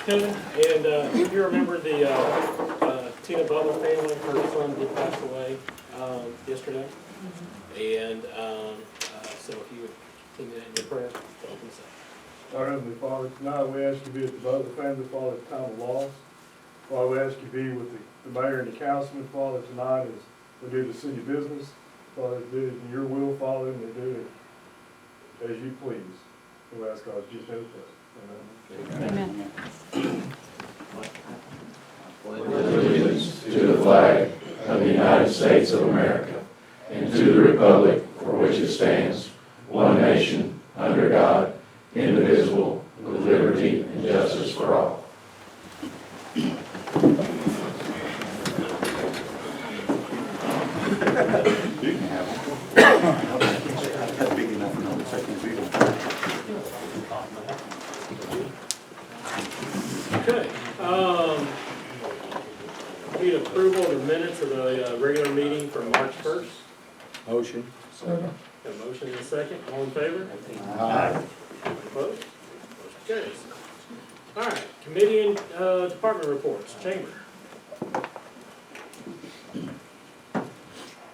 Kevin. And if you remember the Tina Bubble family, her son did pass away yesterday. And so if you would keep that in your prayer, to open us up. Our Heavenly Father, tonight we ask you to be with the Butler family, Father, at the time of loss. Father, we ask you to be with the mayor and the councilman, Father, tonight as they do the city business. Father, do it in your will, Father, and they do it as you please. We ask God just every prayer. Amen. Amen. Allegiance to the flag of the United States of America and to the republic for which it stands, one nation, under God, indivisible, with liberty and justice for all. Okay. Need approval of the minutes of the regular meeting from March 1st. Motion. Got a motion and a second. All in favor? Aye. Opposed? Motion carries. All right. Committee and department reports. Chamber.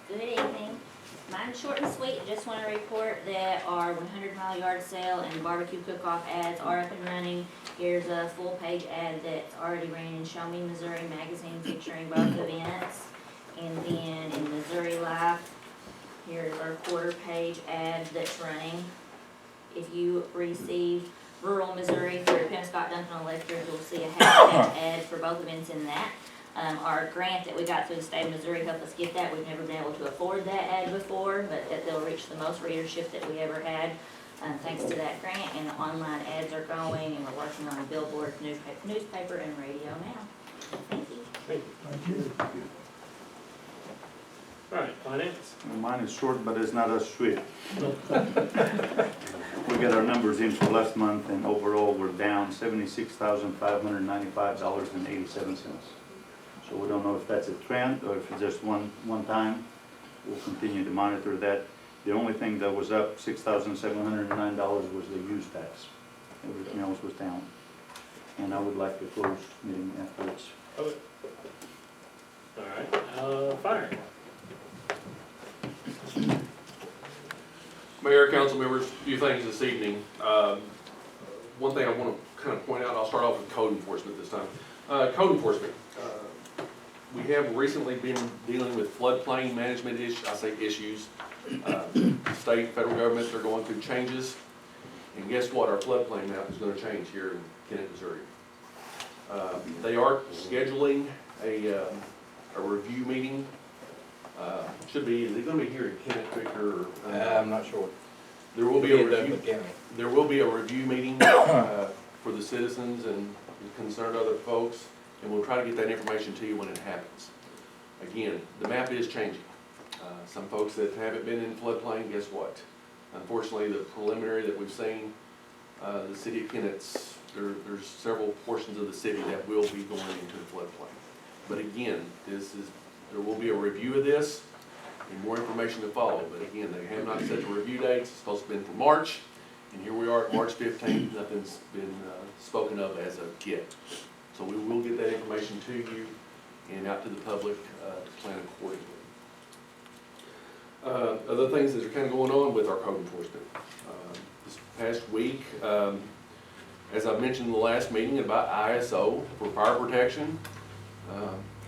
Good evening. Mine's short and sweet. I just want to report that our 100-mile yard sale and barbecue cook-off ads are up and running. Here's a full-page ad that's already ran in Show Me Missouri magazine featuring both events. And then in Missouri Life, here's our quarter-page ad that's running. If you receive rural Missouri through Penobscot Duncan Electric, you'll see a hashtag ad for both events in that. Our grant that we got through the state of Missouri helped us get that. We've never been able to afford that ad before, but they'll reach the most readership that we ever had thanks to that grant. And the online ads are going, and we're working on billboards, newspaper, and radio now. Thank you. Thank you. All right. Finance. Mine is short, but it's not as sweet. We got our numbers in for last month, and overall we're down $76,595.87. So we don't know if that's a trend or if it's just one time. We'll continue to monitor that. The only thing that was up $6,709 was the use tax. Everything else was down. And I would like to close meeting afterwards. Okay. All right. Fire. Mayor, council members, a few things this evening. One thing I want to kind of point out, I'll start off with code enforcement this time. Code enforcement. We have recently been dealing with floodplain management issues. State, federal governments are going through changes. And guess what? Our floodplain map is going to change here in Kennett, Missouri. They are scheduling a review meeting. Should be, is it going to be here in Kennett, Victor? I'm not sure. There will be a review. There will be a review meeting for the citizens and concerned other folks, and we'll try to get that information to you when it happens. Again, the map is changing. Some folks that haven't been in floodplain, guess what? Unfortunately, the preliminary that we've seen, the city of Kennett's, there's several portions of the city that will be going into the floodplain. But again, there will be a review of this and more information to follow. But again, they have not set the review dates. It's supposed to be for March, and here we are at March 15th. Nothing's been spoken of as of yet. So we will get that information to you and out to the public to plan accordingly. Other things that are kind of going on with our code enforcement. This past week, as I mentioned in the last meeting about ISO for fire protection,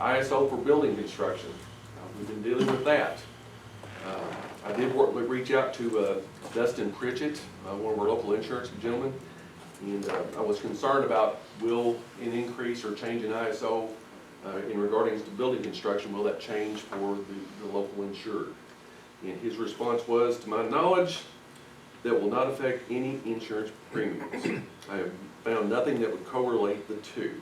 ISO for building construction. We've been dealing with that. I did reach out to Dustin Pritchett, one of our local insurance gentlemen, and I was concerned about will an increase or change in ISO in regarding to building construction, will that change for the local insured? And his response was, to my knowledge, that will not affect any insurance premiums. I have found nothing that would correlate the two.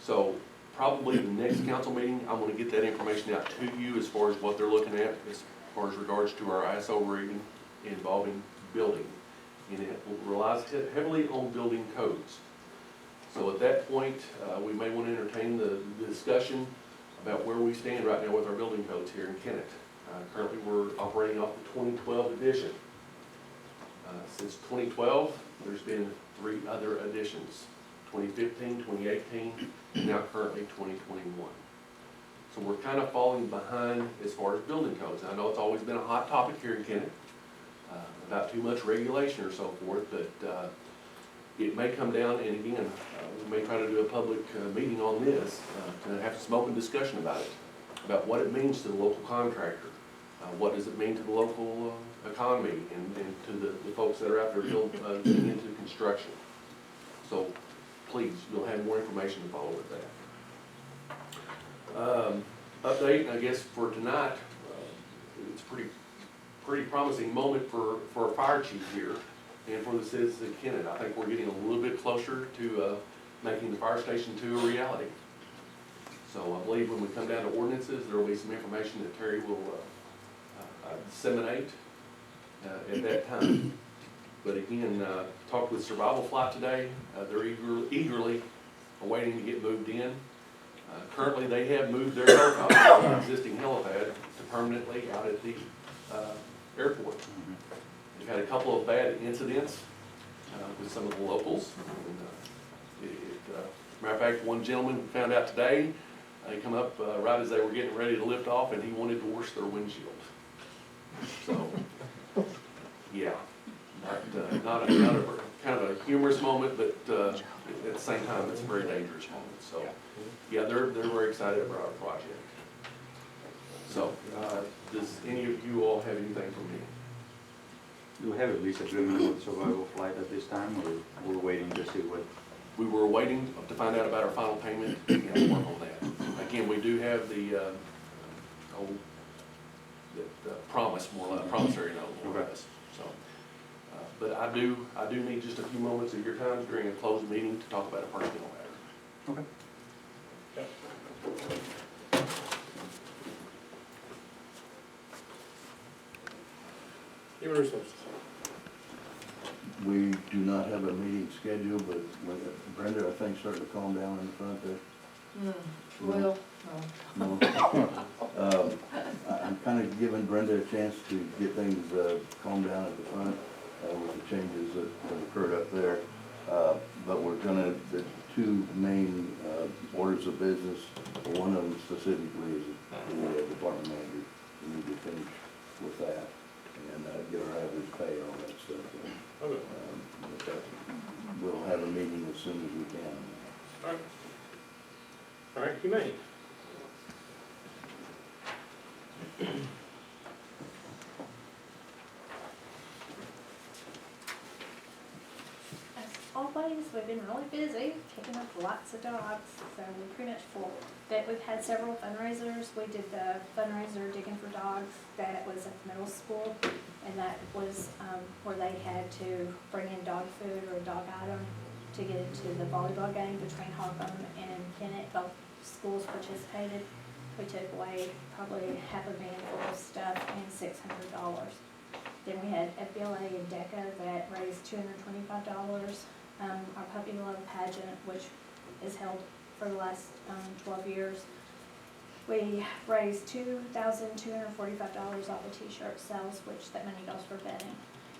So probably the next council meeting, I'm going to get that information out to you as far as what they're looking at, as far as regards to our ISO rating involving building. And it relies heavily on building codes. So at that point, we may want to entertain the discussion about where we stand right now with our building codes here in Kennett. Currently, we're operating off the 2012 edition. Since 2012, there's been 3 other additions 2015, 2018, and now currently 2021. So we're kind of falling behind as far as building codes. I know it's always been a hot topic here in Kennett, about too much regulation or so forth, but it may come down, and again, we may try to do a public meeting on this, to have some open discussion about it, about what it means to the local contractor, what does it mean to the local economy, and to the folks that are out there getting into construction. So please, you'll have more information to follow with that. Update, I guess, for tonight, it's a pretty promising moment for our fire chief here and for the citizens of Kennett. I think we're getting a little bit closer to making the fire station 2 a reality. So I believe when we come down to ordinances, there will be some information that Terry will disseminate at that time. But again, talked with Survival Flight today. They're eagerly awaiting to get moved in. Currently, they have moved their helicopter from the existing helipad to permanently out at the airport. We've had a couple of bad incidents with some of the locals. Matter of fact, one gentleman found out today, they come up right as they were getting ready to lift off, and he wanted to wash their windshield. So, yeah, not a kind of a humorous moment, but at the same time, it's a very dangerous moment. So, yeah, they're very excited about our project. So, does any of you all have anything for me? Do we have at least agreement with Survival Flight at this time, or we're waiting to see what? We were waiting to find out about our final payment and work on that. Again, we do have the promise, more like promissory note, more or less. So, but I do need just a few moments of your time during a closed meeting to talk about a personnel matter. Okay. Human resources. We do not have a meeting scheduled, but Brenda, I think, starting to calm down in the front there. Well, No. I'm kind of giving Brenda a chance to get things calmed down at the front with the changes that have occurred up there. But we're gonna, the two main orders of business, one of them specifically is the department manager. We need to finish with that and get our average pay and all that stuff. Okay. But we'll have a meeting as soon as we can. All right. All right, humane. as always, we've been really busy, picking up lots of dogs, so we're pretty much full. But we've had several fundraisers. We did the fundraiser Digging for Dogs, that was at the middle school, and that was where they had to bring in dog food or a dog item to get into the volleyball game between Hawthorne and Kennett. Both schools participated. We took away probably half a van full of stuff and $600. Then we had FBLA and DECA that raised $225. Our Puppy Love pageant, which is held for the last 12 years, we raised $2,245 off of t-shirt sales, which that money goes for bedding.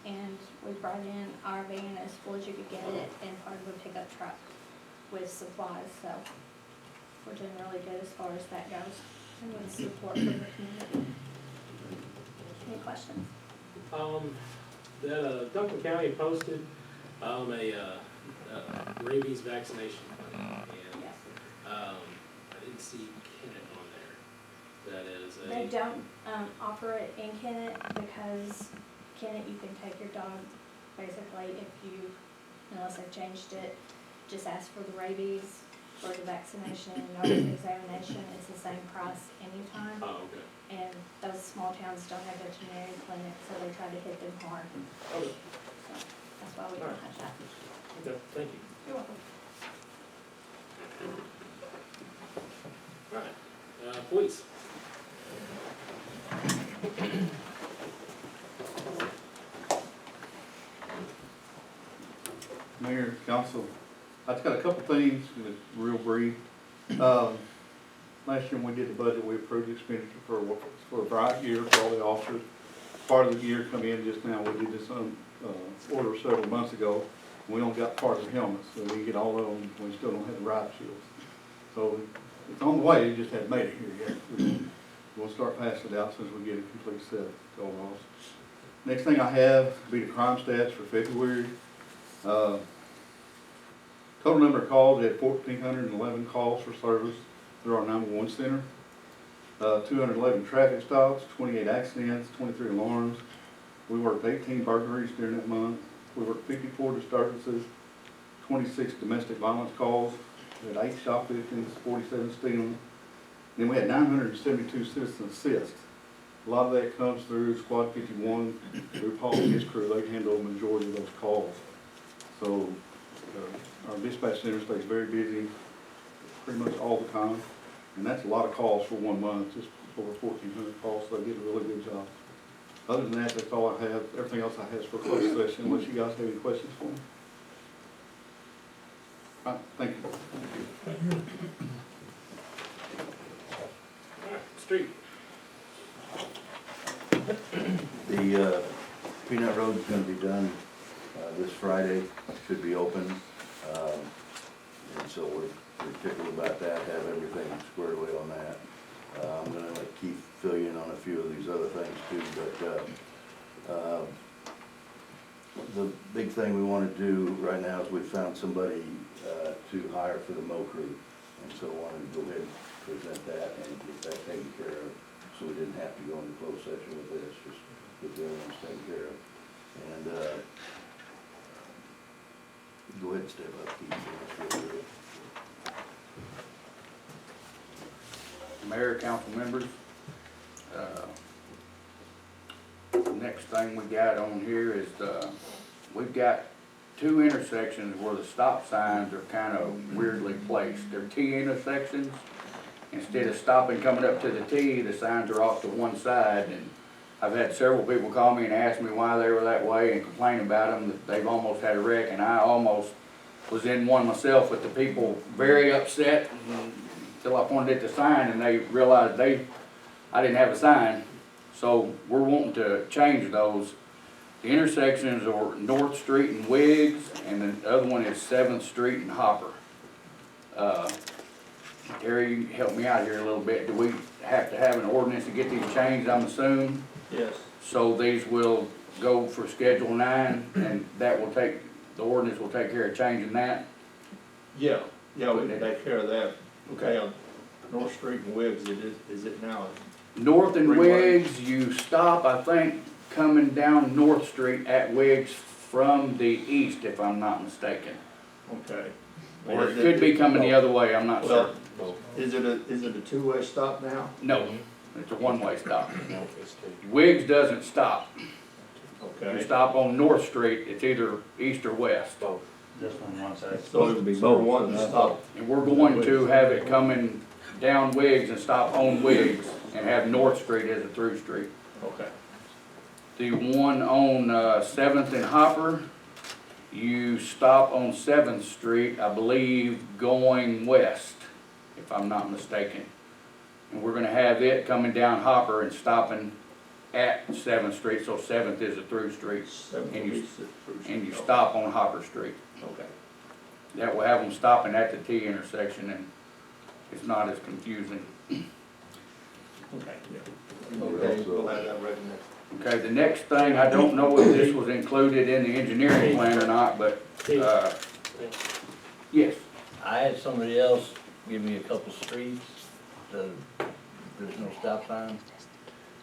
And we brought in our van as full as you could get it, and part of a pickup truck with supplies, so we're doing really good as far as that goes, and with support from the community. Any questions? That Duncan County posted a rabies vaccination clinic, and Yes. I didn't see Kennett on there. That is They don't offer it in Kennett because Kennett, you can take your dog, basically, if you, unless they've changed it, just ask for the rabies or the vaccination and no examination. It's the same price anytime. Oh, okay. And those small towns don't have veterinary clinics, so they try to hit them hard. Okay, So that's why we don't have that. okay, thank you. You're welcome. All right, police. Mayor, council, I've got a couple things, real brief. Last year when we did the budget, we approved expenditure for a bright year for all the officers. Part of the year come in just now, we did this order several months ago. We only got part of the helmets, so we get all of them, we still don't have the ride shields. So it's on the way, it just hadn't made it here yet. We'll start passing it out as soon as we get a complete set of overalls. Next thing I have will be the crime stats for February. Total number of calls, we had 1,411 calls for service through our 911 center. 211 traffic stops, 28 accidents, 23 alarms. We worked 18 burglaries during that month. We worked 54 disturbances, 26 domestic violence calls. We had 8 shoplifting, 47 stealing. Then we had 972 citizen assists. A lot of that comes through Squad 51, through Paul and his crew. They handle the majority of those calls. So our dispatch center stays very busy pretty much all the time. And that's a lot of calls for 1 month, just over 1,400 calls, so they did a really good job. Other than that, that's all I have. Everything else I have is for closed session, unless you guys have any questions for me. All right, thank you. Street. The Peanut Road's gonna be done this Friday, should be open. And so we're tickled about that, have everything squared away on that. I'm gonna let Keith fill you in on a few of these other things too, but the big thing we wanna do right now is we found somebody to hire for the mow crew. And so I wanted to go ahead and present that and get that taken care of, so we didn't have to go into closed session with this, just get the other ones taken care of. And go ahead and step up, Keith. Mayor, council members, next thing we got on here is we've got 2 intersections where the stop signs are kind of weirdly placed. They're T intersections. Instead of stopping coming up to the T, the signs are off to one side. And I've had several people call me and ask me why they were that way and complain about them, that they've almost had a wreck. And I almost was in one myself with the people very upset until I pointed at the sign and they realized I didn't have a sign. So we're wanting to change those. The intersections are North Street and Wiggs, and the other one is 7th Street and Hopper. Terry, you help me out here a little bit. Do we have to have an ordinance to get these changed, I'm assuming? Yes. So these will go for Schedule 9, and that will take, the ordinance will take care of changing that? Yeah, we can take care of that. Okay. On North Street and Wiggs, is it now? North and Three ways. Wiggs, you stop, I think, coming down North Street at Wiggs from the east, if I'm not mistaken. Okay. Or it could be coming the other way, I'm not Well, certain. is it a two-way stop now? No, it's a one-way stop. Wiggs doesn't stop. You Okay. stop on North Street, it's either east or west. Just on one side. So it'll be more one to stop. And we're going to have it coming down Wiggs and stop on Wiggs and have North Street as a through street. Okay. The one on 7th and Hopper, you stop on 7th Street, I believe, going west, if I'm not mistaken. And we're gonna have it coming down Hopper and stopping at 7th Street, so 7th is a through street. And you stop on Hopper Street. Okay. That will have them stopping at the T intersection, and it's not as confusing. Okay, yeah. Okay, we'll have that ready next. Okay, the next thing, I don't know if this was included in the engineering plan or not, but, yes. I had somebody else give me a couple streets, there's no stop sign.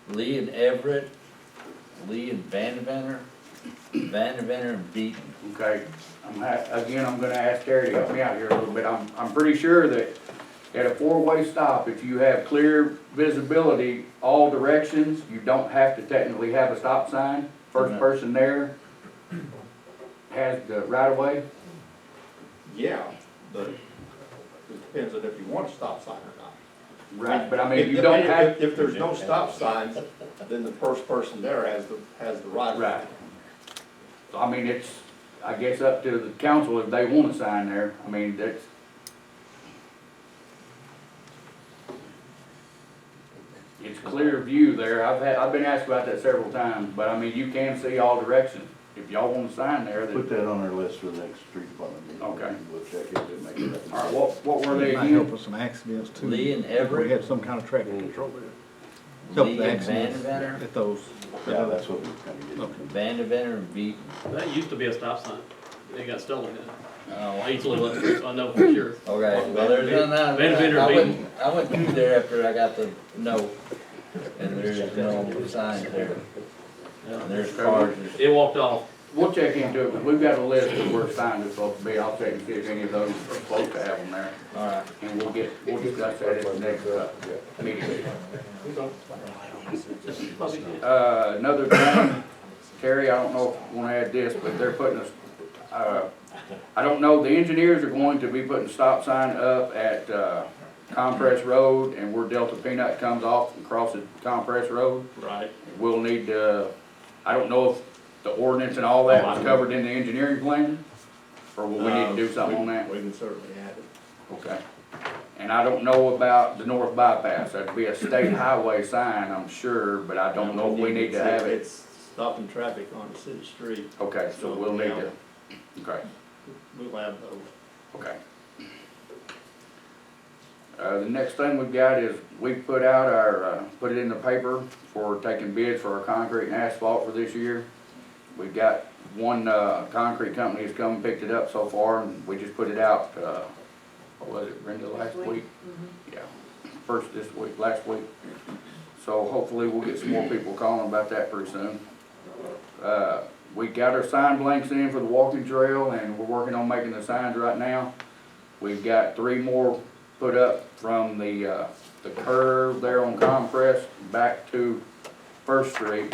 Lee and Everett, Lee and Vanderventer and Beaton. Okay, again, I'm gonna ask Terry to help me out here a little bit. I'm pretty sure that at a 4-way stop, if you have clear visibility all directions, you don't have to technically have a stop sign. First person there has the right of way. Yeah, but it depends on if you want a stop sign or not. Right, but I mean, you don't have. If there's no stop signs, then the first person there has the right of way. Right. So, I mean, it's, I guess, up to the council if they want a sign there. I mean, that's. It's clear view there. I've been asked about that several times, but I mean, you can see all directions. if y'all want to sign there, Put then, that on our list for the next street department meeting. Okay. We'll check it and make it. all right, what were they Might help again? with some accidents too. Lee and If we Everett, had some kind of traffic control there. Help Lee the and accidents Vandeventer, at those. Yeah, that's what we're kind of getting. Okay. Vandeventer and Beaton. That used to be a stop sign. It got stolen. Oh, I used to live up there, so I know for sure. okay, well, there's none, Vandeventer Beaton. I went through there after I got the note, and there's no signs there. And there's cars, It walked off. We'll check into it, 'cause we've got a list of where signs are supposed to be, I'll check and see if any of those are supposed to have them there. alright. And we'll discuss that at the next, meeting. Another thing, Terry, I don't know if you wanna add this, but they're putting us, I don't know, the engineers are going to be putting a stop sign up at, Compress Road and where Delta Peanut comes off and crosses Compress Road. Right. We'll need to, I don't know if the ordinance and all that was covered in the engineering plan, or will we need to do something on that? We can certainly add it. Okay. And I don't know about the north bypass, that'd be a state highway sign, I'm sure, but I don't know if we need to have it. It's stopping traffic on the city street. Okay, so we'll need to, okay, We'll have those. okay. The next thing we've got is, we put out our, put it in the paper for taking bids for our concrete and asphalt for this year. We've got one, concrete company has come and picked it up so far, and we just put it out, what was it, Brenda, last week? Yeah, first this week, last week. So hopefully we'll get some more people calling about that pretty soon. We got our sign blanks in for the walking trail, and we're working on making the signs right now. We've got 3 more put up from the curve there on Compress back to First Street.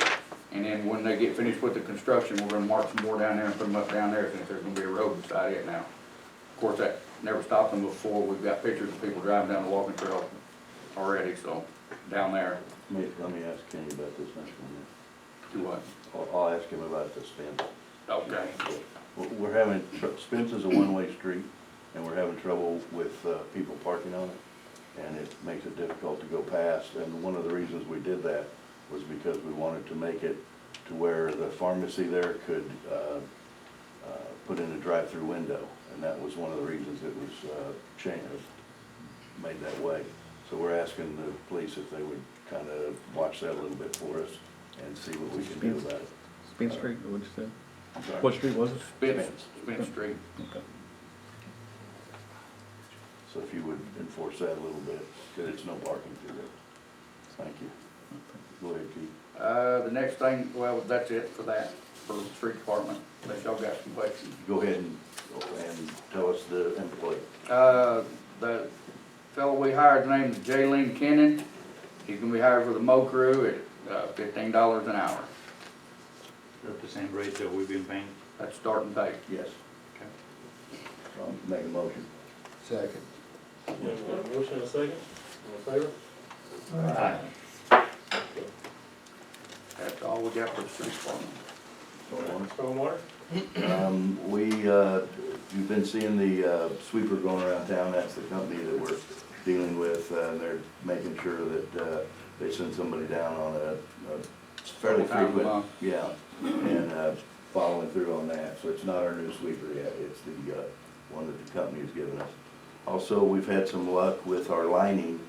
And then when they get finished with the construction, we're gonna mark some more down there and put them up down there, since there's gonna be a road beside it now. Of course, that never stopped them before. We've got pictures of people driving down the walking trail already, so, down there. Let me ask Kenny about this next one. Do what? I'll ask him about the Spence. Okay. We're having, Spence is a one-way street, and we're having trouble with people parking on it, and it makes it difficult to go past. And one of the reasons we did that was because we wanted to make it to where the pharmacy there could put in a drive-through window, and that was one of the reasons it was made that way. So we're asking the police if they would kind of watch that a little bit for us and see what we can do about it. Spence Street, what'd you say? I'm sorry. What street was it? Spence Street. Okay. So if you would enforce that a little bit, because it's no parking through there. Thank you. Go ahead, Keith. The next thing, well, that's it for that, for the street department, unless y'all got some questions. Go ahead and tell us the employee. The fellow we hired, his name is Jaylene Kennan. He's gonna be hired for the mow crew at $15 an hour. At the same rate that we've been paying. That's starting pay. Yes. I'll make a motion. Second. Motion and a second. All in favor? Aye. That's all we got for the street department. Stormwater? You've been seeing the sweeper going around town. That's the company that we're dealing with. They're making sure that they send somebody down on a fairly Couple times a frequent, month. yeah, and following through on that. So it's not our new sweeper yet. It's the one that the company has given us. Also, we've had some luck with our lining.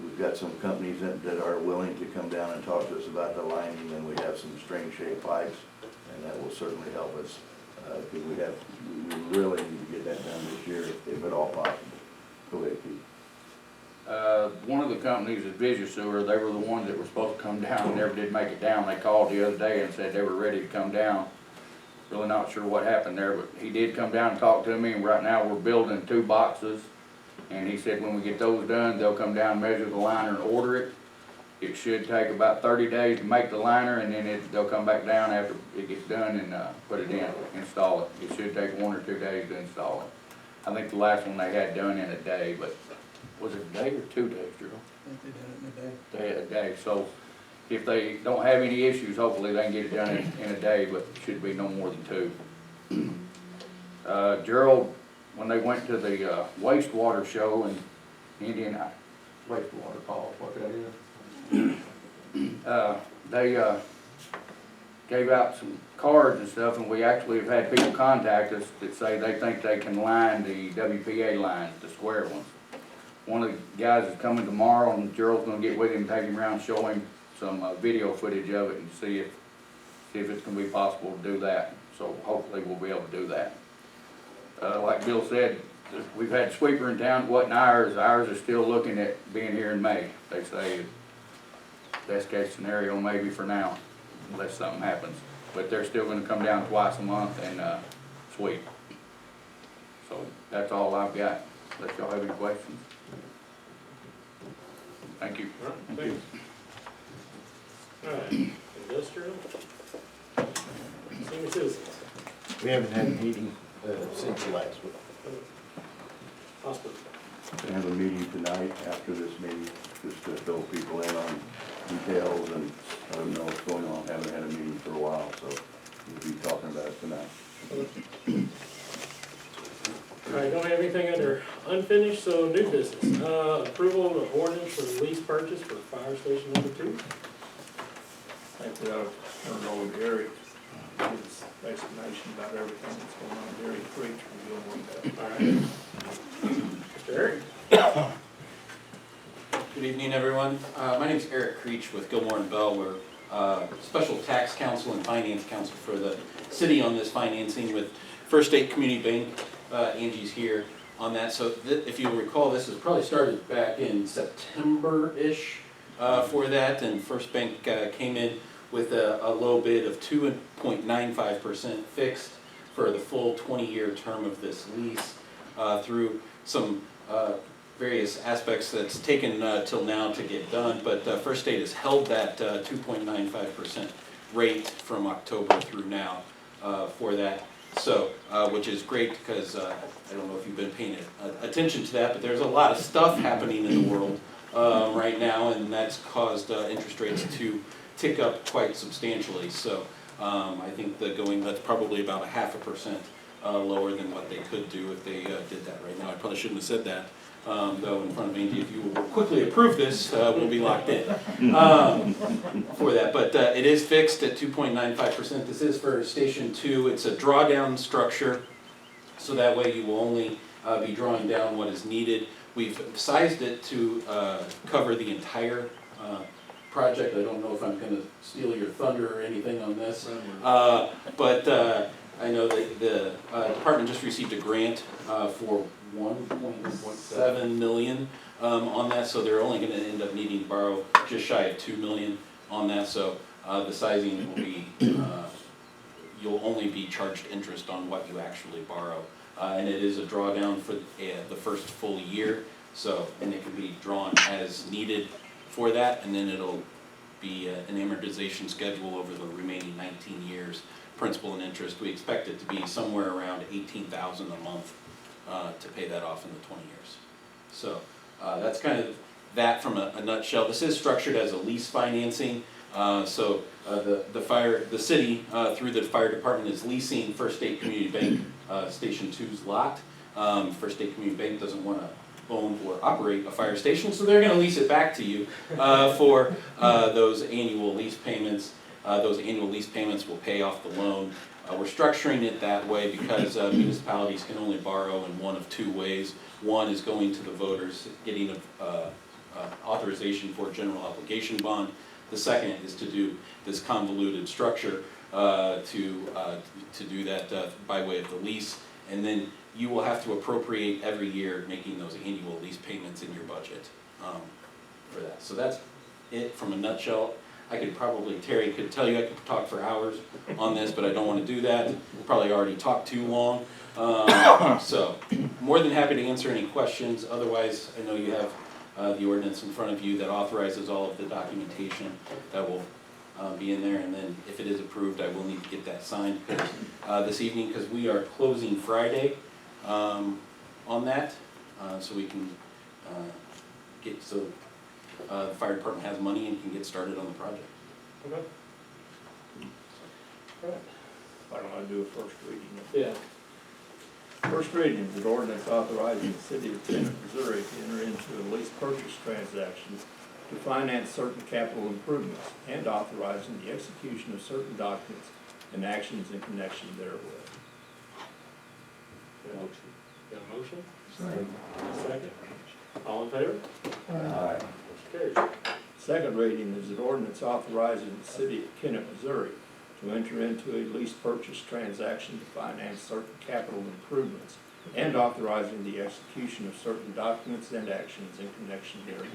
We've got some companies that are willing to come down and talk to us about the lining, and we have some string-shaped pipes, and that will certainly help us, because we really need to get that done this year, if at all possible. Go ahead, Keith. One of the companies is Vision Sewer. They were the ones that were supposed to come down and never did make it down. They called the other day and said they were ready to come down. Really not sure what happened there, but he did come down and talk to me, and right now we're building 2 boxes. And he said when we get those done, they'll come down, measure the liner, and order it. It should take about 30 days to make the liner, and then they'll come back down after it gets done and put it in, install it. It should take 1 or 2 days to install it. I think the last one they had done in a day, but was it a day or 2 days, Drew? I think they did it in a day. They had a day, so if they don't have any issues, hopefully they can get it done in a day, but it should be no more than 2. Gerald, when they went to the wastewater show in Indian, wastewater falls, what that is. They gave out some cards and stuff, and we actually have had people contact us that say they think they can line the WPA lines, the square ones. One of the guys is coming tomorrow, and Gerald's gonna get with him, take him around, show him some video footage of it, and see if it's gonna be possible to do that. So hopefully we'll be able to do that. Like Bill said, we've had sweeper in town, wasn't ours. Ours is still looking at being here in May. They say best case scenario maybe for now, unless something happens. But they're still gonna come down twice a month and sweep. So that's all I've got, unless y'all have any questions. Thank you. All right, thanks. All right, industrial. Senior citizens. We haven't had a meeting since last week. Hospital. We have a meeting tonight after this meeting, just to fill people in on details and let them know what's going on. Haven't had a meeting for a while, so we'll be talking about it tonight. All right, don't have anything under unfinished, so new business. Approval of ordinance for the lease purchase for fire station number 2. I think we ought to turn it over to Eric, his explanation about everything that's going on. Eric Creech from Gilmore. All right. Mr. Eric? Good evening, everyone. My name is Eric Creech with Gilmore and Bell. We're Special Tax Counsel and Finance Counsel for the city on this financing with First State Community Bank. Angie's here on that. So if you'll recall, this was probably started back in September-ish for that, and First Bank came in with a low bid of 2.95% fixed for the full 20-year term of this lease through some various aspects that's taken till now to get done, but First State has held that 2.95% rate from October through now for that. So, which is great because I don't know if you've been paying attention to that, but there's a lot of stuff happening in the world right now, and that's caused interest rates to tick up quite substantially. So, I think that's probably about 0.5% lower than what they could do if they did that right now. I probably shouldn't have said that. Though in front of Angie, if you will quickly approve this, we'll be locked in for that. But it is fixed at 2.95%. This is for Station 2. It's a drawdown structure, so that way you will only be drawing down what is needed. We've sized it to cover the entire project. I don't know if I'm going to steal your thunder or anything on this, but I know that the department just received a grant for $1.7 million on that, so they're only going to end up needing to borrow just shy of $2 million on that. So the sizing will be, you'll only be charged interest on what you actually borrow, and it is a drawdown for the first full year. So, and it can be drawn as needed for that, and then it'll be an amortization schedule over the remaining 19 years. Principal and interest, we expect it to be somewhere around $18,000 a month to pay that off in the 20 years. So that's kind of that from a nutshell. This is structured as a lease financing. So the city through the fire department is leasing First State Community Bank Station 2's lot. First State Community Bank doesn't want to own or operate a fire station, so they're going to lease it back to you for those annual lease payments. Those annual lease payments will pay off the loan. We're structuring it that way because municipalities can only borrow in one of two ways. One is going to the voters, getting authorization for a general obligation bond. The second is to do this convoluted structure to do that by way of the lease. And then you will have to appropriate every year making those annual lease payments in your budget for that. So that's it from a nutshell. Terry could tell you, I could talk for hours on this, but I don't want to do that. Probably already talked too long. So, more than happy to answer any questions. Otherwise, I know you have the ordinance in front of you that authorizes all of the documentation that will be in there. And then, if it is approved, I will need to get that signed this evening because we are closing Friday on that. So we can get the fire department has money and can get started on the project. Okay. Right. Why don't I do a first reading? Yeah. First reading is an ordinance authorizing the city of Tennant, Missouri to enter into a lease purchase transaction to finance certain capital improvements and authorizing the execution of certain documents and actions in connection therewith. Got a motion? Second. All in favor? Aye. Motion carries. Second reading is an ordinance authorizing the city of Kennett, Missouri to enter into a lease purchase transaction to finance certain capital improvements and authorizing the execution of certain documents and actions in connection therewith.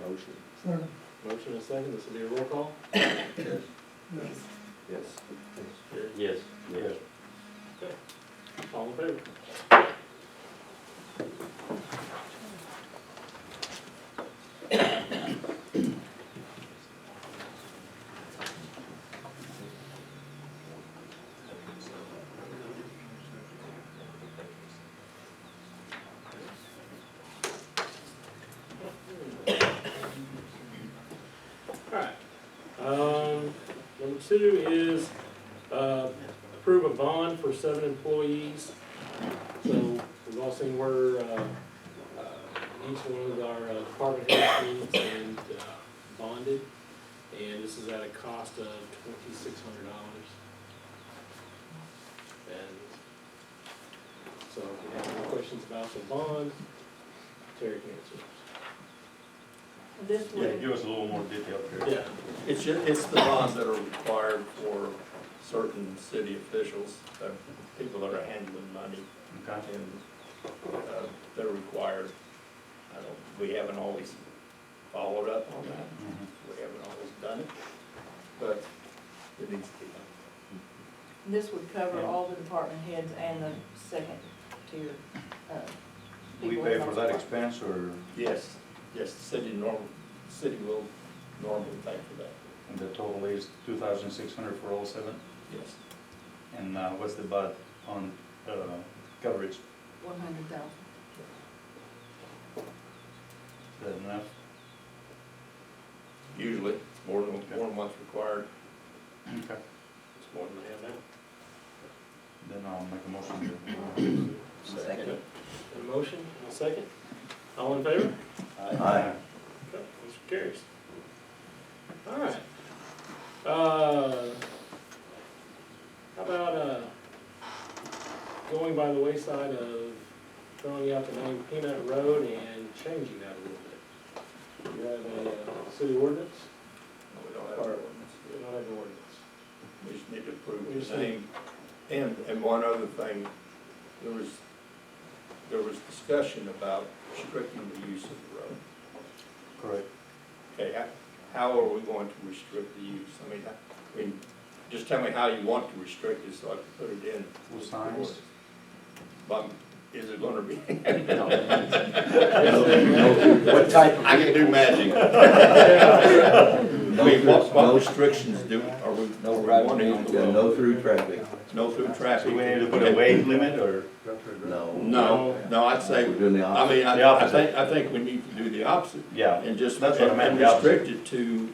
Motion. Motion and second, this will be a roll call? Yes. Yes. Yes. Yes. Okay. All in favor? Number two is, approve a bond for 7 employees. So we've all seen where, each one of our department heads needs and, bonded. And this is at a cost of $2,600. And so if you have any questions about the bond, Terry can answer. This Yeah, would, give us a little more detail here. Yeah. It's the bonds that are required for certain city officials, people that are handling money, Okay. and they're required. We haven't always followed up on that. We haven't always done it, but it needs to be done. This would cover all the department heads and the second tier, We people pay in for those that departments. expense, or, Yes, the city will normally pay for that, and the total is 2,600 for all 7? yes. And what's the bud on coverage? 100,000. Is that enough? Usually, more than what's required. Okay. It's more than they have now. Then I'll make a motion to. Second. A motion, and a second. All in favor? Aye. Okay, motion carries. All right. How about, going by the wayside of throwing out the name Peanut Road and changing that a little bit? You have a city ordinance? No, we don't have an ordinance. You don't have an ordinance. We just need to We approve just the name. And one other thing, there was discussion about restricting the use of the road. Correct. Okay, how are we going to restrict the use? I mean, just tell me how you want to restrict it so I can put it in. With signs? But is it gonna be? What type of I can do magic. I mean, what restrictions are we wanting on the road? No through traffic. No through traffic? So we need to put a weight limit, or? No. No, I'd say, We're doing the I opposite. mean, The I opposite. think we need to do the opposite. Yeah, And just, that's what I meant, and the opposite. restrict it to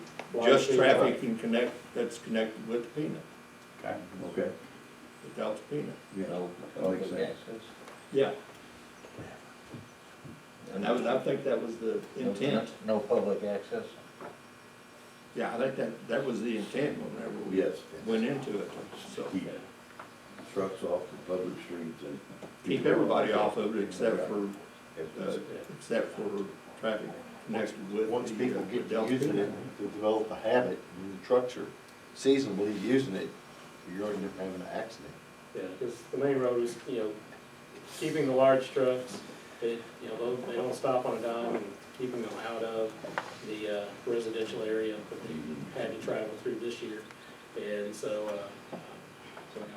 just traffic and that's connected with Peanut, Okay. Okay. with Delta Peanut. No public access. Yeah. And I think that was the intent. No public access? Yeah, I think that was the intent whenever we Yes. went into it, so. Keep trucks off the public streets and. Keep everybody off of it except for traffic connected with Once people the get to Delta using Peanut. it, to develop a habit, and the trucks are seasonably using it, you're going to end up having an accident. Yeah, because the main road is, keeping the large trucks, they don't stop on a dime, and keeping them out of the residential area that they had to travel through this year. And so,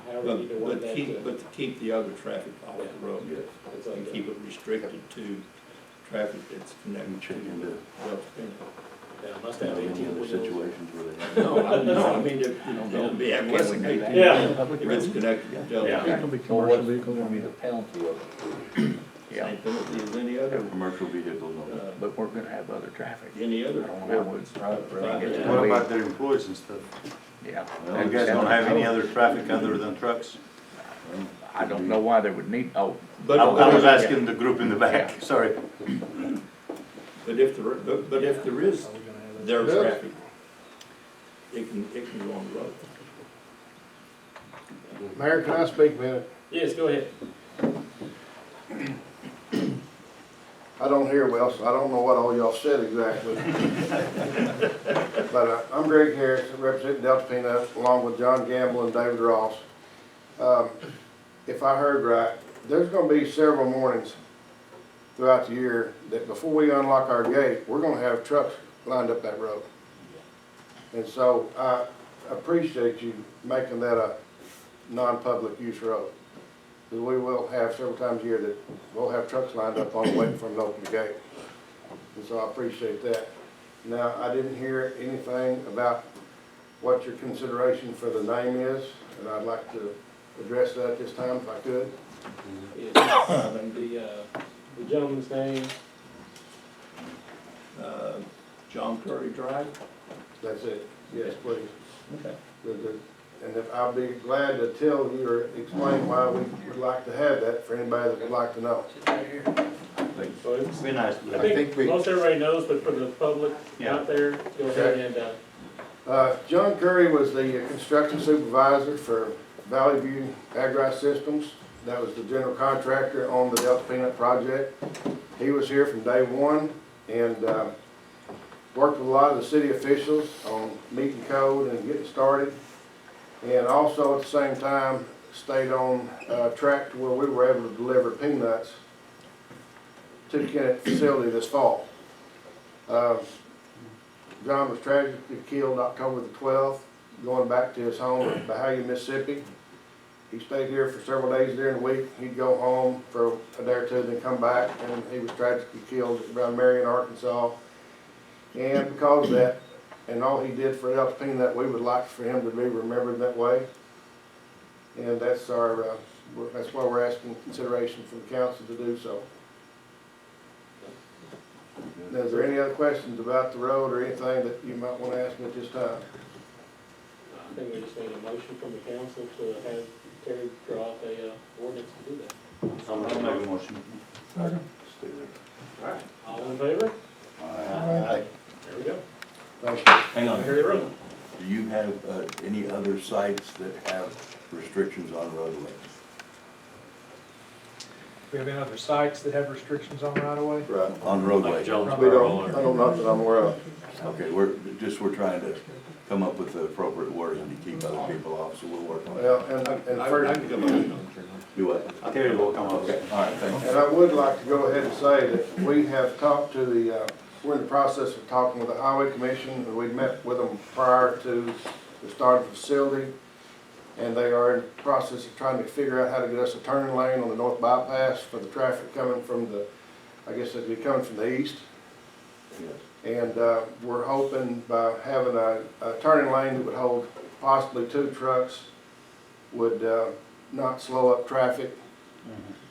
however you need to work that. But to keep the other traffic off the road, It's like and that. keep it restricted to traffic that's connected to the Delta Peanut. Yeah, must have 18 wheels. Situations where they have. No, I mean, it'll be less than 18. Yeah. If it's connected to Delta Yeah. Peanut. So what's gonna be the penalty of it? Same penalty as any other, Commercial vehicles on that. But we're gonna have other traffic. any other. What about their employees and stuff? Yeah. You guys don't have any other traffic other than trucks? I don't know why they would need, But I was asking the group in the back, sorry. But if there is their traffic, it can go on the road. Mayor, can I speak a minute? Yes, go ahead. I don't hear well, so I don't know what all y'all said exactly. But I'm Greg Harris, representing Delta Peanut, along with John Gamble and David Ross. If I heard right, there's gonna be several mornings throughout the year that before we unlock our gate, we're gonna have trucks lined up that road. And so I appreciate you making that a non-public use road. Because we will have several times a year that we'll have trucks lined up on waiting for them to open the gate. And so I appreciate that. Now, I didn't hear anything about what your consideration for the name is, and I'd like to address that this time if I could. The gentleman's name? John Curry Drive? That's it. Yes, please. Okay. And if I'll be glad to tell you or explain why we would like to have that for anybody that would like to know. So it's, Be nice. I think most everybody knows, but for the public out there, go ahead and, John Curry was the construction supervisor for Valley View Agri Systems. That was the general contractor on the Delta Peanut project. He was here from day one and worked with a lot of the city officials on meeting code and getting started. And also at the same time stayed on track to where we were able to deliver peanuts to the Kennett facility this fall. John was tragically killed October the 12th, going back to his home in Bahia, Mississippi. He stayed here for several days during the week. He'd go home for a day or two, then come back, and he was tragically killed around Marion, Arkansas. And because of that, and all he did for Delta Peanut, we would like for him to be remembered that way. And that's our, that's why we're asking consideration from the council to do so. Now, is there any other questions about the road or anything that you might want to ask me at this time? I think we just need a motion from the council to have Terry draw up a ordinance to do that. I'll make a motion. All right, all in favor? Aye. There we go. Thank you. Hang on. Harry Road. Do you have any other sites that have restrictions on roadways? We have any other sites that have restrictions on right of way? Right. On roadways? We don't, I don't know that I'm aware of. Okay, we're trying to come up with the appropriate wording to keep other people off, so we'll work on it. Well, and first, Do what? Terry will come up. Okay, all right, thank you. and I would like to go ahead and say that we have talked to the, we're in the process of talking with the Highway Commission, and we met with them prior to the start of the facility. And they are in the process of trying to figure out how to get us a turning lane on the north bypass for the traffic coming from the, I guess it'd be coming from the east. And we're hoping by having a turning lane that would hold possibly 2 trucks would not slow up traffic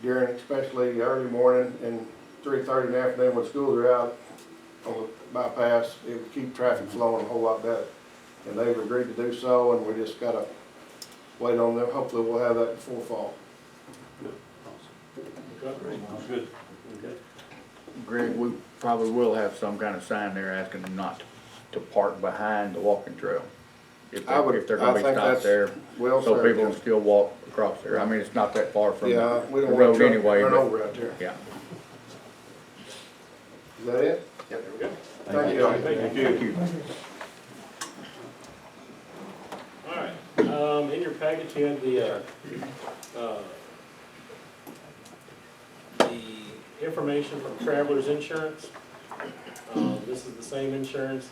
during especially early morning and 3:30 in the afternoon when schools are out on the bypass. It would keep traffic flowing a whole lot better. And they've agreed to do so, and we just gotta wait on them. Hopefully we'll have that before fall. Good. Greg, we probably will have some kind of sign there asking them not to park behind the walking trail. If they're gonna be stopped there, well so said, people yeah. can still walk across there. I mean, it's not that far from Yeah, the we don't want road truck anyway, run but, over out there. yeah. Is that it? Yep, there we go. Thank you. Thank you. All right, in your package you have the information from Travelers Insurance. This is the same insurance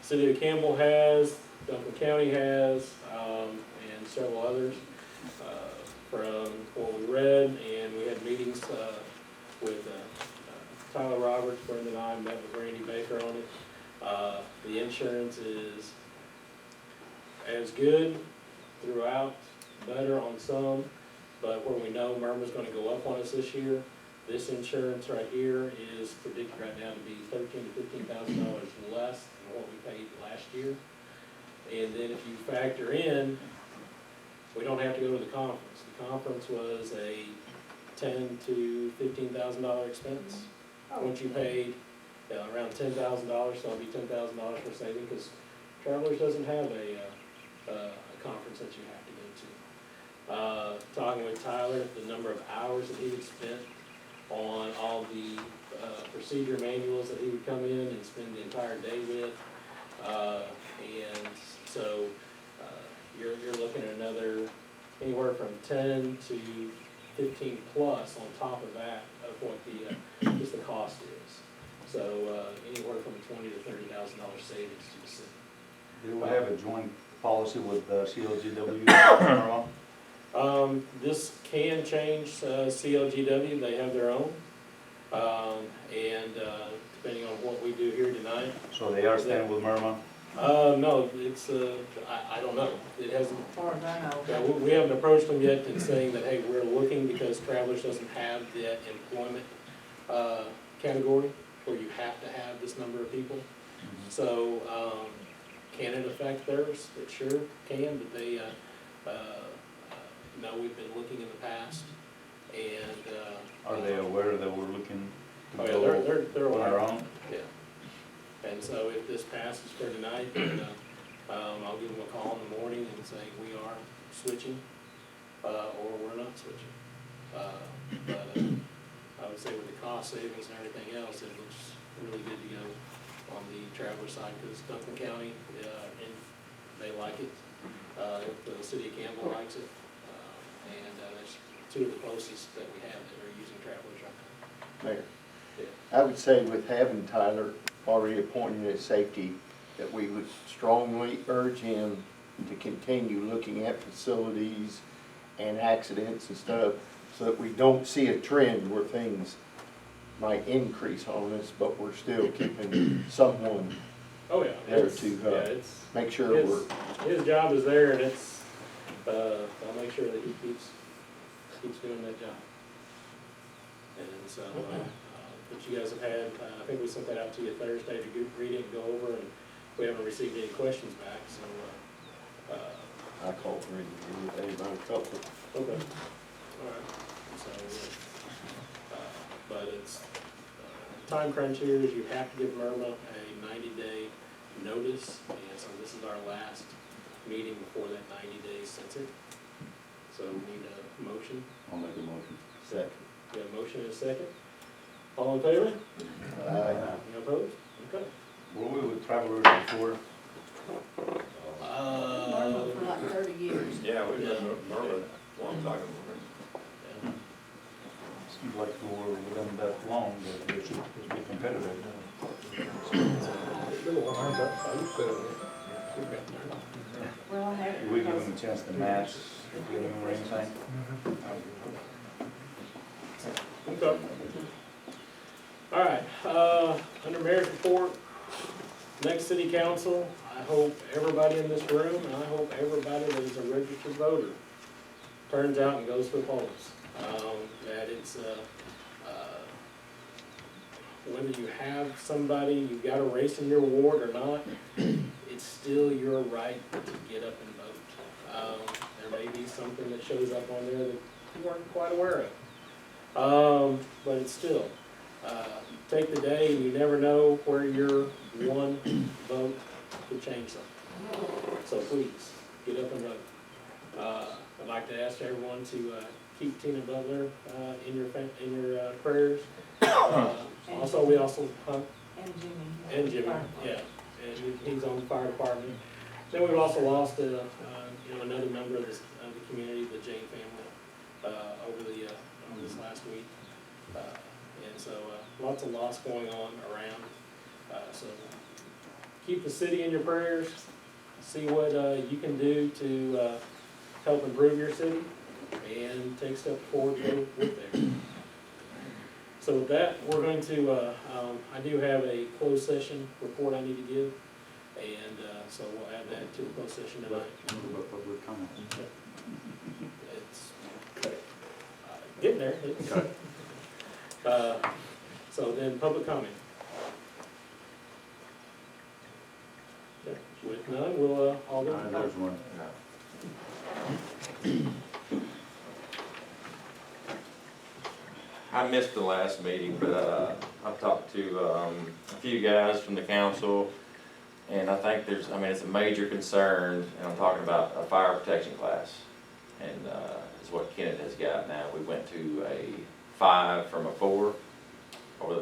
City of Campbell has, Duncan County has, and several others from what we read, and we had meetings with Tyler Roberts, Brenda and I met with Randy Baker on it. The insurance is as good throughout, better on some, but where we know Murma's gonna go up on us this year, this insurance right here is predicted right now to be $13,000 to $15,000 less than what we paid last year. And then if you factor in, we don't have to go to the conference. The conference was a $10,000 to $15,000 expense. Once you paid around $10,000, so it'll be $10,000 for saving, because Travelers doesn't have a conference that you have to go to. Talking with Tyler, the number of hours that he would spend on all the procedure manuals that he would come in and spend the entire day with. And so you're looking at another anywhere from 10 to 15 plus on top of that of what the just the cost is. So anywhere from $20,000 to $30,000 savings to the city. Do we have a joint policy with CLGW? This can change CLGW. They have their own, and depending on what we do here tonight. So they are staying with Myrma? No, it's, I don't know. It hasn't, As far as I know. yeah, we haven't approached them yet in saying that, hey, we're looking, because Travelers doesn't have that employment category where you have to have this number of people. So, can it affect theirs? It sure can, but they, no, we've been looking in the past, and, Are they aware that we're looking to oh yeah, go they're on aware. our own? Yeah. And so if this passes for tonight, then, I'll give them a call in the morning and say we are switching, or we're not switching. But I would say with the cost savings and everything else, it looks really good to go on the Traveler side, because Duncan County, and they like it. The city of Campbell likes it. And that's two of the closest that we have that are using Travelers right now. Mayor, Yeah. I would say with having Tyler already appointed as safety, that we would strongly urge him to continue looking at facilities and accidents and stuff, so that we don't see a trend where things might increase on us, but we're still keeping someone Oh, yeah. there It's- to yeah, it's, make sure his job is there, and it's, I'll make sure that he keeps doing that job. And so, but you guys have had, I think we sent that out to you Thursday to read it and go over, and we haven't received any questions back, so, I called for anybody a couple. okay. All right. So, but it's, time crunch here is you have to give Myrma a 90-day notice, and so this is our last meeting before that 90 days sets it. So we need a motion. I'll make a motion. Second. We have a motion and a second. All in favor? Any opposed? Okay. Were we with Travelers before? Myrtle for like 30 years. Yeah, we've been Merlin a long time. Seems like we were with them that long, that we should be competitive. Well, I have it We give because them a chance to match, if we give them anything. Okay. All right, under mayor's report, next city council, I hope everybody in this room, and I hope everybody that is a registered voter turns out and goes to the polls. That it's, whether you have somebody, you've got a race in your ward or not, it's still your right to get up and vote. There may be something that shows up on there that you weren't quite aware of. But it's still, take the day, and you never know where your one vote could change something. So please, get up and vote. I'd like to ask everyone to keep Tina Butler in your prayers. Also, we also, and Jimmy. and Jimmy, yeah, and he's on the fire department. Then we've also lost, another member of the community, the Jane family, over this last week. And so, lots of loss going on around. So keep the city in your prayers. See what you can do to help improve your city, and take steps forward with there. So with that, we're going to, I do have a closed session report I need to give, and so we'll add that to the closed session tonight. Public comment. It's getting there. So then, public comment. Okay, with none, we'll all go. There's one. I missed the last meeting, but I've talked to, a few guys from the council, and I think it's a major concern, and I'm talking about a fire protection class. And, is what Kennett has got now. We went to a 5 from a 4.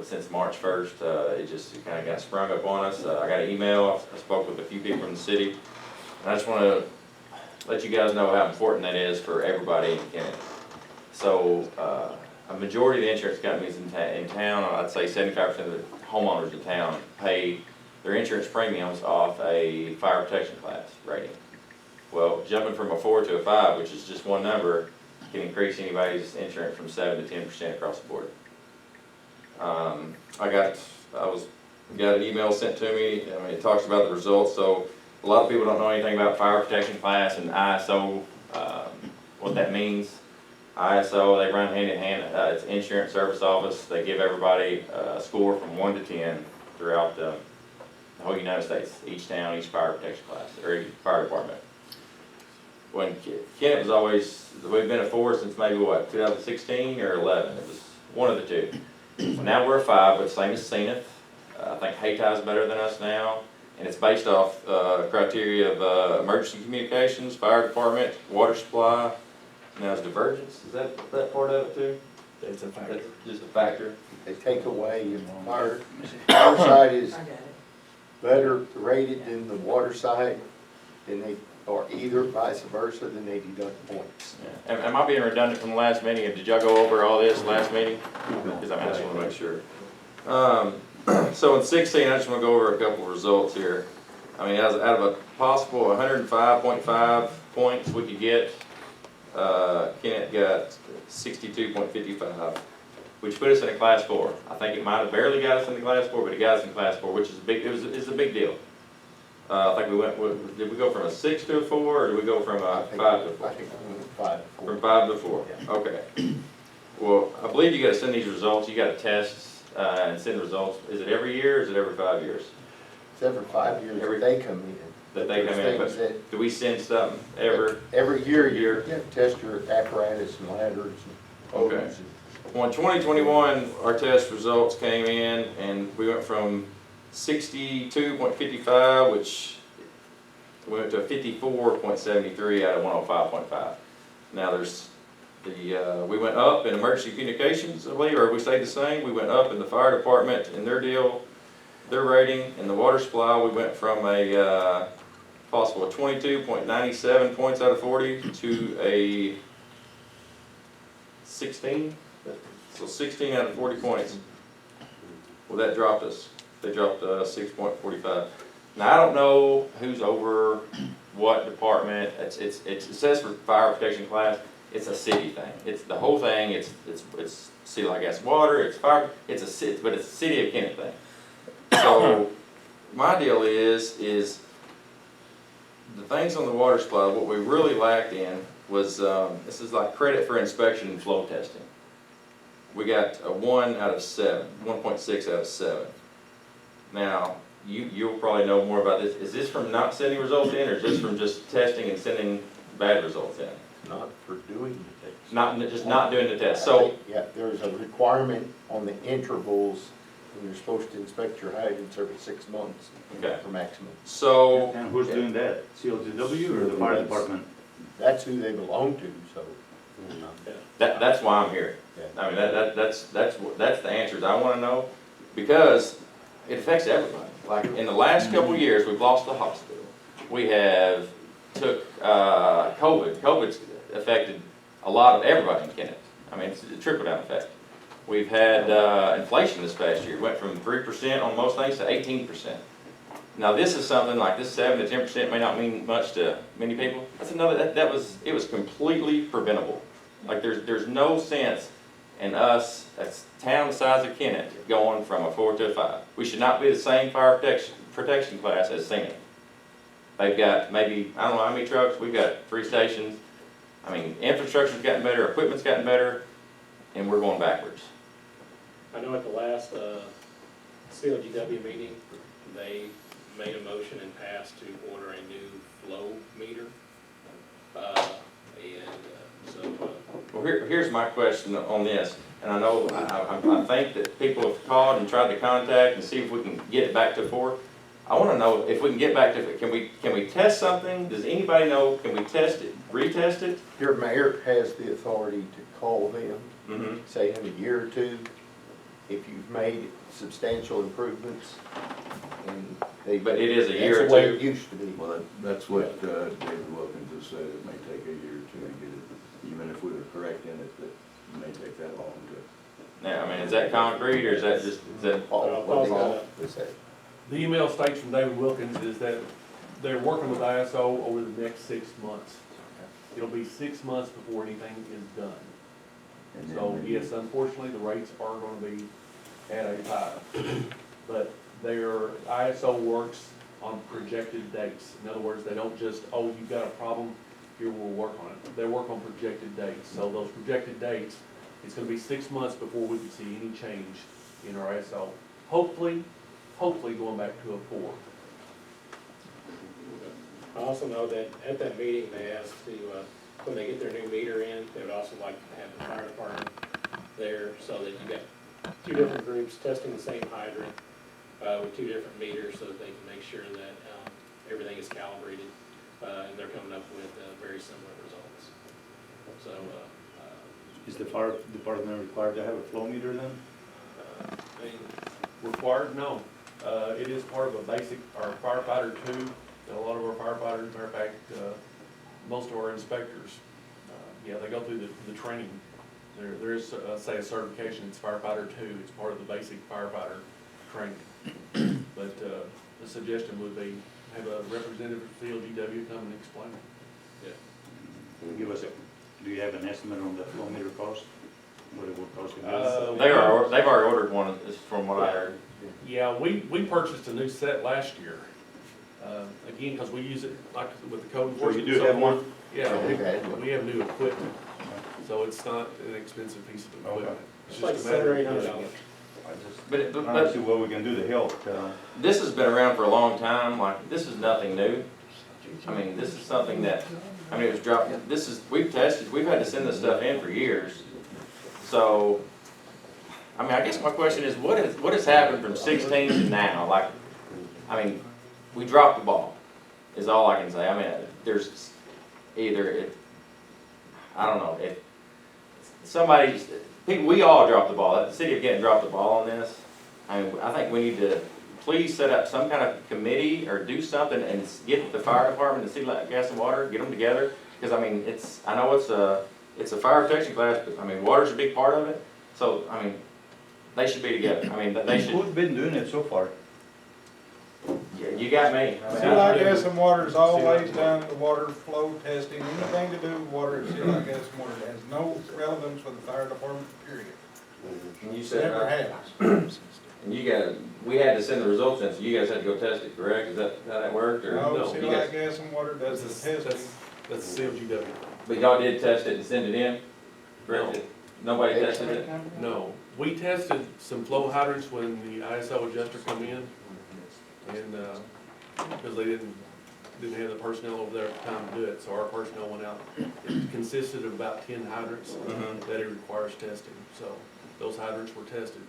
Since March 1st, it kind of got sprung up on us. I got an email, I spoke with a few people from the city, and I just want to let you guys know how important that is for everybody in Kennett. So, a majority of the insurance companies in town, I'd say 75% of the homeowners in town pay their insurance premiums off a fire protection class rating. Well, jumping from a 4 to a 5, which is just one number, can increase anybody's insurance from 7 to 10% across the board. I got an email sent to me. It talks about the results. So a lot of people don't know anything about fire protection class and ISO, what that means. ISO, they run hand in hand. It's Insurance Service Office. They give everybody a score from 1 to 10 throughout the whole United States, each town, each fire protection class, or each fire department. When Kennett was always, we've been a 4 since maybe 2016 or 11. It was one of the two. Well, now we're a 5, but same as Zenith. I think Haytie's better than us now, and it's based off criteria of emergency communications, fire department, water supply. Now is divergence, is that part of it too? It's a factor. That's just a factor. They take away, if fire side is better rated than the water side, then they, or either vice versa, then they deduct points. Yeah. Am I being redundant from the last meeting? Did y'all go over all this last meeting? Because I just want to make sure. So in 16, I just want to go over a couple of results here. Out of a possible 105.5 points we could get, Kennett got 62.55, which put us in a class 4. I think it might have barely got us in the class 4, but it got us in class 4, which is it's a big deal. I think did we go from a 6 to a 4, or did we go from a 5 to a 4? I think we went 5 to 4. From 5 to 4, Yeah. Okay. Well, I believe you gotta send these results, you gotta test, and send results. Is it every year, or is it every 5 years? It's every 5 years that they come in. That they come in, but do we send something every year you have to test your apparatus and ladders and hoses. Okay. Well, in 2021, our test results came in, and we went from 62.55, which we went to a 54.73 out of 105.5. Now we went up in emergency communications, I believe, or we stayed the same. We went up in the fire department in their rating. In the water supply, we went from a possible 22.97 points out of 40 to a 16. So 16 out of 40 points. Well, that dropped us. They dropped 6.45. Now I don't know who's over what department. It says for fire protection class. It's a city thing. It's the whole thing. It's City Like Gas Water. It's fire. But it's a city of Kennett thing. So my deal is the things on the water supply. What we really lacked in was this is like credit for inspection and flow testing. We got a 1 out of 7, 1.6 out of 7. Now you'll probably know more about this. Is this from not sending results in, or is this from just testing and sending bad results in? Not for doing the test. Not doing the test. So yeah, there's a requirement on the intervals. And you're supposed to inspect your hydrants every 6 months for maximum. So and who's doing that? CLTW or the fire department? That's who they belong to. So that's why I'm here. Yeah. That's the answers I want to know, because it affects everybody. Like in the last couple of years, we've lost the hospital. We have took COVID. COVID's affected a lot of everybody in Kennett. It's a trickle-down effect. We've had inflation this past year. It went from 3% on most things to 18%. Now this is something like this 7 to 10% may not mean much to many people. That's another, it was completely preventable. Like there's no sense in us, that's town the size of Kennett, going from a 4 to a 5. We should not be the same fire protection class as Zenith. They've got maybe, I don't know how many trucks, we've got 3 stations. Infrastructure's gotten better, equipment's gotten better, and we're going backwards. I know at the last COGW meeting, they made a motion and passed to order a new flow meter. And So, Well, here's my question on this, and I know, I think that people have called and tried to contact and see if we can get it back to 4. I wanna know if we can get back to, can we test something? Does anybody know, can we test it, retest it? Your mayor has the authority to call them, Mm-hmm. say in a year or two, if you've made substantial improvements. And But it is a year that's or the way two. it used to be. Well, that's what David Wilkins has said, it may take a year or two to get it, even if we were correct in it, that it may take that long to. Now, I mean, is that concrete, or is that just, is that? All is that. The email states from David Wilkins is that they're working with ISO over the next 6 months. It'll be 6 months before anything is done. And then So, maybe- yes, unfortunately, the rates are gonna be at a 5. But their ISO works on projected dates. In other words, they don't just, oh, you've got a problem, here, we'll work on it. They work on projected dates. So those projected dates, it's gonna be 6 months before we can see any change in our ISO. Hopefully going back to a 4. I also know that at that meeting, they asked to, when they get their new meter in, they would also like to have the fire department there, so that you got 2 different groups testing the same hydrant, with 2 different meters, so that they can make sure that, everything is calibrated, and they're coming up with, very similar results. So, Is the fire department required to have a flow meter then? I mean, Required? No. It is part of a basic, our firefighter 2, a lot of our firefighters, matter of fact, most of our inspectors, yeah, they go through the training. There is, say, a certification, it's firefighter 2, it's part of the basic firefighter training. But the suggestion would be, have a representative from CLGW come and explain it. yeah. Give us do you have an estimate on the flow meter cost? What it will cost to They've already ordered one, is from what I heard. Yeah, we purchased a new set last year. Again, because we use it like with the code So enforcement. you do have one? Yeah, we have new equipment, so it's not an expensive piece of equipment. It's like $700 or $800. But, I don't see what we can do to help. This has been around for a long time, like, this is nothing new. I mean, this is something that, I mean, it was dropped, we've tested, we've had to send this stuff in for years. So, I mean, I guess my question is, what has happened from 16 to now? Like, I mean, we dropped the ball, is all I can say. I mean, there's either, I don't know, if somebody, we all dropped the ball. The city of Kenton dropped the ball on this. I mean, I think we need to please set up some kind of committee or do something and get the fire department, the city gas and water, get them together. Because I mean, I know it's a fire protection class, but I mean, water's a big part of it. So, I mean, they should be together. I mean, they should. Who's been doing it so far? Yeah, you got me. I mean, Sea Light Gas and Water's always done the water flow testing, anything to do with water at Sea Light Gas and Water. It has no relevance for the fire department, period. And you said, Never has. and we had to send the results in, so you guys had to go test it, correct? Is that how that worked, or? No, no, Sea you Light guys- Gas and Water does the testing. That's the CLGW. But y'all did test it and send it in? Correct? Nobody tested it? No, we tested some flow hydrants when the ISO adjuster come in, and, because they didn't have the personnel over there at the time to do it, so our personnel went out. It consisted of about 10 hydrants that it requires testing, so those hydrants were tested.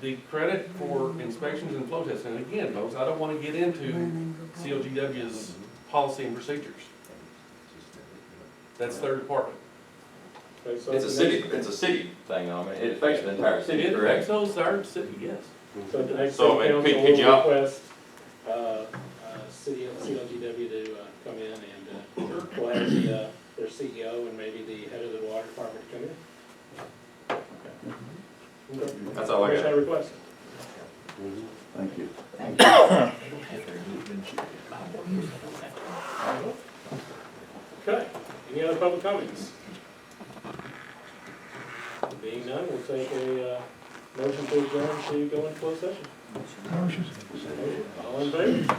The credit for inspections and flow testing, and again, folks, I don't want to get into CLGW's policy and procedures. That's their department. Okay, so It's a city thing, though. I mean, it affects the entire city, It correct? affects those, our city, yes. So at the next So, city could council, you- we'll request, CLGW to, come in and, we'll have their CEO and maybe the head of the water department come in. Okay. That's all I Here's got. that request. Thank you. Okay, any other public comments? Being none, we'll take a, motion to adjourn to go into closed session. Motion. All in favor?